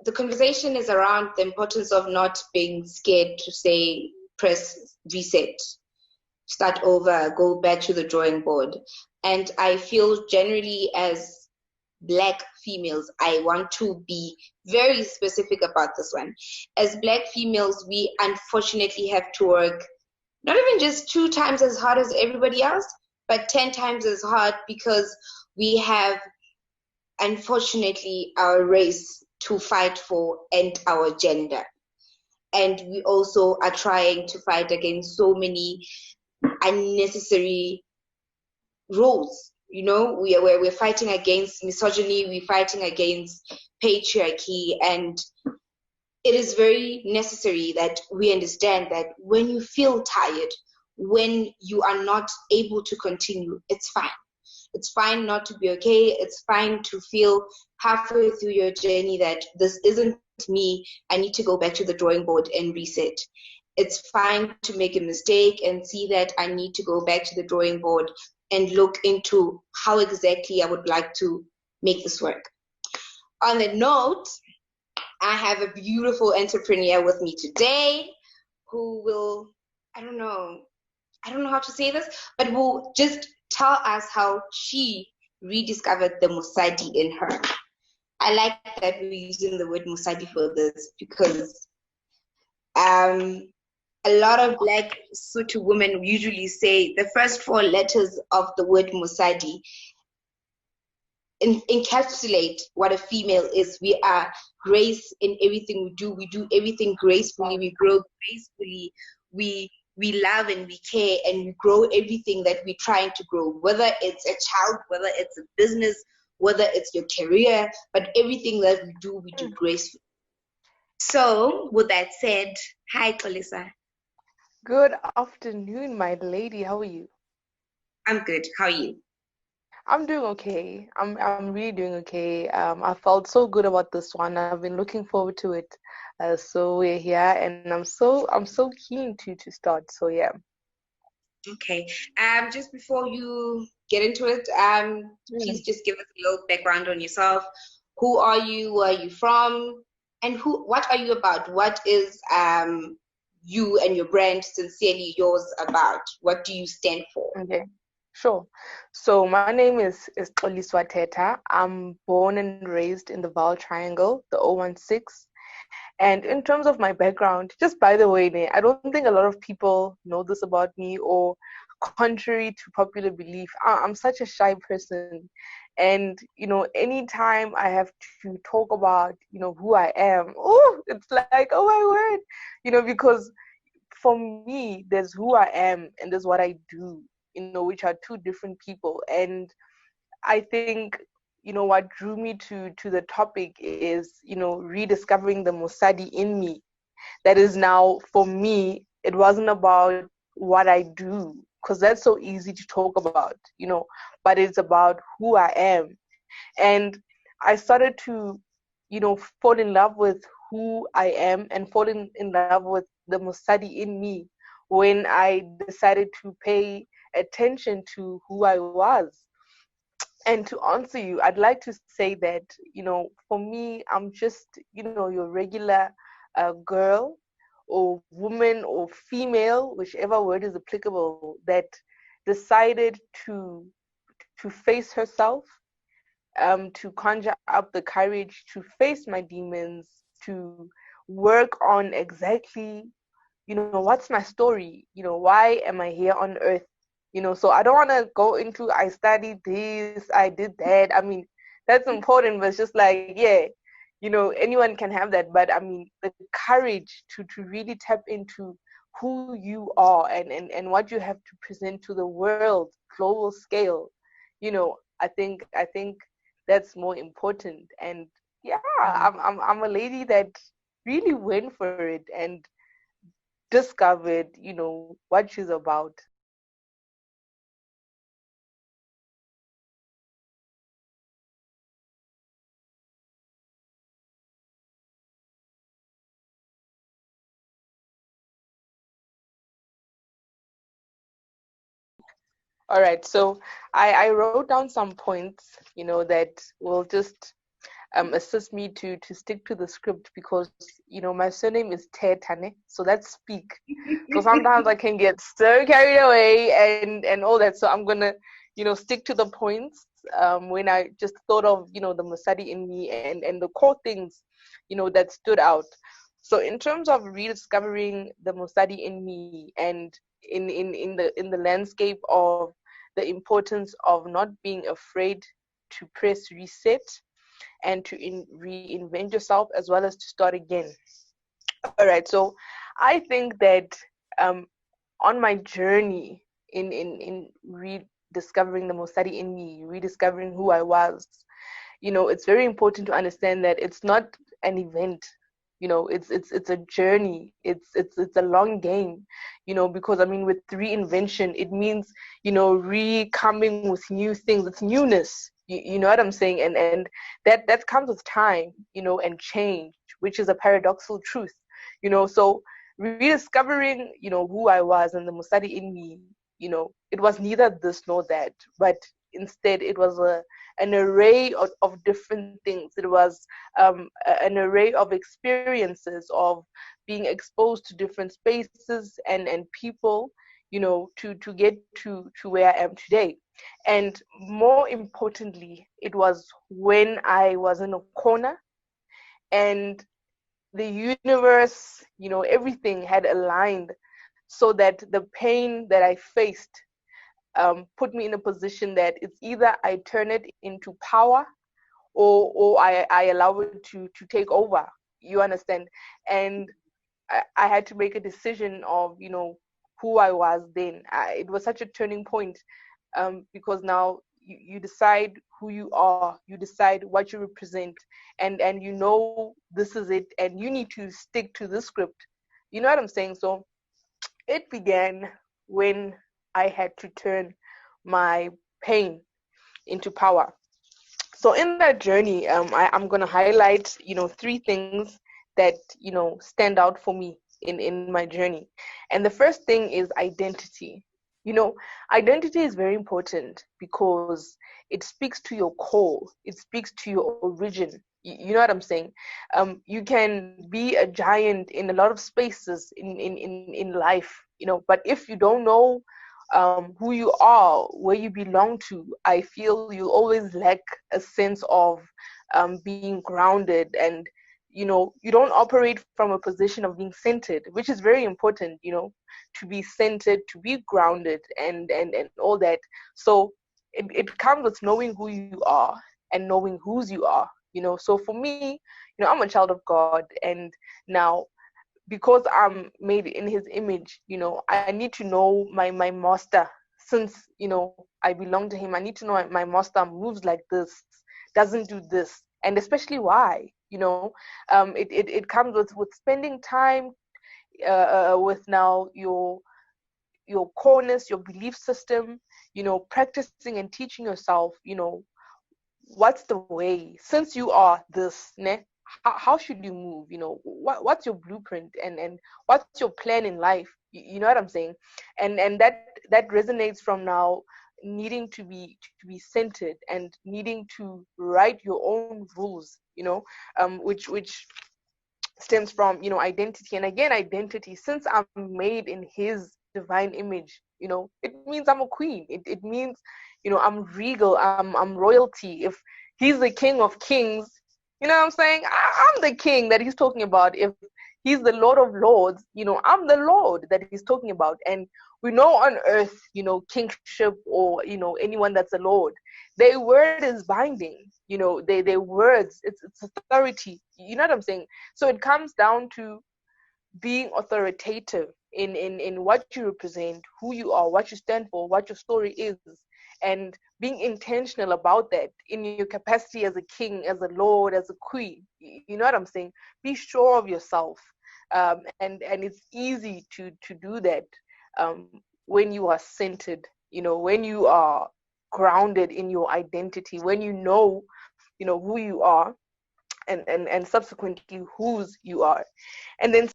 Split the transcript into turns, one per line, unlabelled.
the conversation is around the importance of not being scared to say, press reset, start over, go back to the drawing board. And I feel generally as Black females, I want to be very specific about this one. As Black females, we unfortunately have to work not even just 2 times as hard as everybody else, but 10 times as hard because we have, unfortunately, our race to fight for and our gender. And we also are trying to fight against so many unnecessary roles. You know, we're fighting against misogyny, we're fighting against patriarchy, and it is very necessary that we understand that when you feel tired, when you are not able to continue, it's fine. It's fine not to be okay. It's fine to feel halfway through your journey that this isn't me. I need to go back to the drawing board and reset. It's fine to make a mistake and see that I need to go back to the drawing board and look into how exactly I would like to make this work. On that note, I have a beautiful entrepreneur with me today who will, I don't know how to say this, but will just tell us how she rediscovered the Mosali in her. I like that we're using the word Mosali for this because a lot of Black Sotho women usually say the first 4 letters of the word Mosali encapsulate what a female is. We are grace in everything we do. We do everything gracefully. We grow gracefully. We love and we care and we grow everything that we're trying to grow, whether it's a child, whether it's a business, whether it's your career, but everything that we do gracefully. So with that said, hi, Kolisa.
Good afternoon, my lady. How are you?
I'm good. How are you?
I'm doing okay. I'm really doing okay. I felt so good about this one. I've been looking forward to it. So we're here, and I'm so keen to start. So yeah.
Okay. Just before you get into it, please just give us a little background on yourself. Who are you? Where are you from? And what are you about? What is you and your brand Sincerely Yours about? What do you stand for?
Okay. Sure. So my name is Xoliswa Teta. I'm born and raised in the Vaal Triangle, the 016. And in terms of my background, just by the way, I don't think a lot of people know this about me, or contrary to popular belief, I'm such a shy person. And, anytime I have to talk about, who I am, oh, it's like, oh my word, because for me, there's who I am and there's what I do, which are two different people. And I think, what drew me to the topic is, rediscovering the Mosali in me. That is now, for me, it wasn't about what I do, because that's so easy to talk about, but it's about who I am. And I started to, fall in love with who I am and fall in love with the Mosali in me when I decided to pay attention to who I was. And to answer you, I'd like to say that, for me, I'm just, your regular girl or woman or female, whichever word is applicable, that decided to face herself, to conjure up the courage to face my demons, to work on exactly, what's my story? Why am I here on earth? So I don't want to go into I studied this, I did that. I mean, that's important, but it's just like, yeah, anyone can have that. But I mean, the courage to really tap into who you are and what you have to present to the world, global scale, I think that's more important. And yeah, I'm a lady that really went for it and discovered, what she's about. All right, so I wrote down some points, that will just assist me to stick to the script, because my surname is Tetane, so that's speak. So sometimes I can get so carried away and all that. So I'm gonna stick to the points when I just thought of the Mosali in me and the core things that stood out. So in terms of rediscovering the Mosali in me, and in the landscape of the importance of not being afraid to press reset and to reinvent yourself, as well as to start again. All right, so I think that um, on my journey in rediscovering the Mosali in me, rediscovering who I was, it's very important to understand that it's not an event. It's a journey. It's a long game. Because I mean, with reinvention, it means re-coming with new things. It's newness. You know what I'm saying? And that comes with time. And change, which is a paradoxical truth. So rediscovering who I was and the Mosali in me. It was neither this nor that, but instead it was an array of different things. It was an array of experiences of being exposed to different spaces and people, to get to where I am today. And more importantly, it was when I was in a corner, and the universe, everything had aligned so that the pain that I faced put me in a position that it's either I turn it into power, or I allow it to take over. You understand? And I had to make a decision of who I was then. It was such a turning point, because now you decide who you are, you decide what you represent, and this is it, and you need to stick to the script. You know what I'm saying? So it began when I had to turn my pain into power. So in that journey, I'm going to highlight, three things that, stand out for me in my journey. And the first thing is identity. Identity is very important because it speaks to your core. It speaks to your origin. You know what I'm saying? You can be a giant in a lot of spaces in life, but if you don't know who you are, where you belong to, I feel you always lack a sense of being grounded, and you don't operate from a position of being centered, which is very important, to be centered, to be grounded, and all that. So it comes with knowing who you are and knowing whose you are. So for me, I'm a child of God, and now, because I'm made in his image, I need to know my master. Since I belong to him, I need to know my master moves like this, doesn't do this, and especially why. It comes with spending time with now your coreness, your belief system, practicing and teaching yourself, what's the way, since you are this, ne? How should you move? What's your blueprint, and what's your plan in life? You know what I'm saying? And that resonates from now needing to be centered and needing to write your own rules, which stems from identity. And again, identity, since I'm made in his divine image, it means I'm a queen. It means I'm regal, I'm royalty. If he's the king of kings, you know what I'm saying, I'm the king that he's talking about. If he's the lord of lords, I'm the lord that he's talking about. And we know on earth, kingship, or anyone that's a lord, their word is binding. Their words, it's authority. You know what I'm saying? So it comes down to being authoritative in what you represent, who you are, what you stand for, what your story is, and being intentional about that in your capacity as a king, as a lord, as a queen. You know what I'm saying? Be sure of yourself, and it's easy to do that when you are centered. When you are grounded in your identity, when who you are, and subsequently whose you are. And then